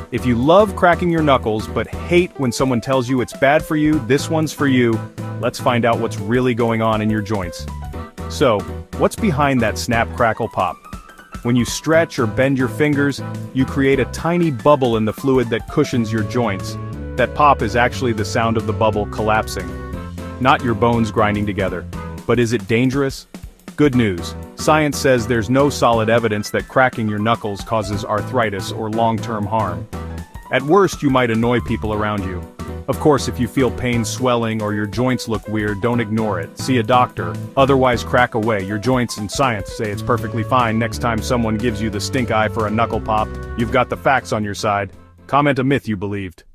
If you love cracking your knuckles but hate when someone tells you it's bad for you, this one's for you. Let's find out what's really going on in your joints. So, what's behind that snap, crackle, pop? When you stretch or bend your fingers, you create a tiny bubble in the fluid that cushions your joints. That pop is actually the sound of the bubble collapsing. Not your bones grinding together. But is it dangerous? Good news. Science says there's no solid evidence that cracking your knuckles causes arthritis or long-term harm. At worst, you might annoy people around you. Of course, if you feel pain swelling or your joints look weird, don't ignore it. See a doctor. Otherwise, crack away. Your joints and science say it's perfectly fine. Next time someone gives you the stink eye for a knuckle pop, you've got the facts on your side. Comment a myth you believed.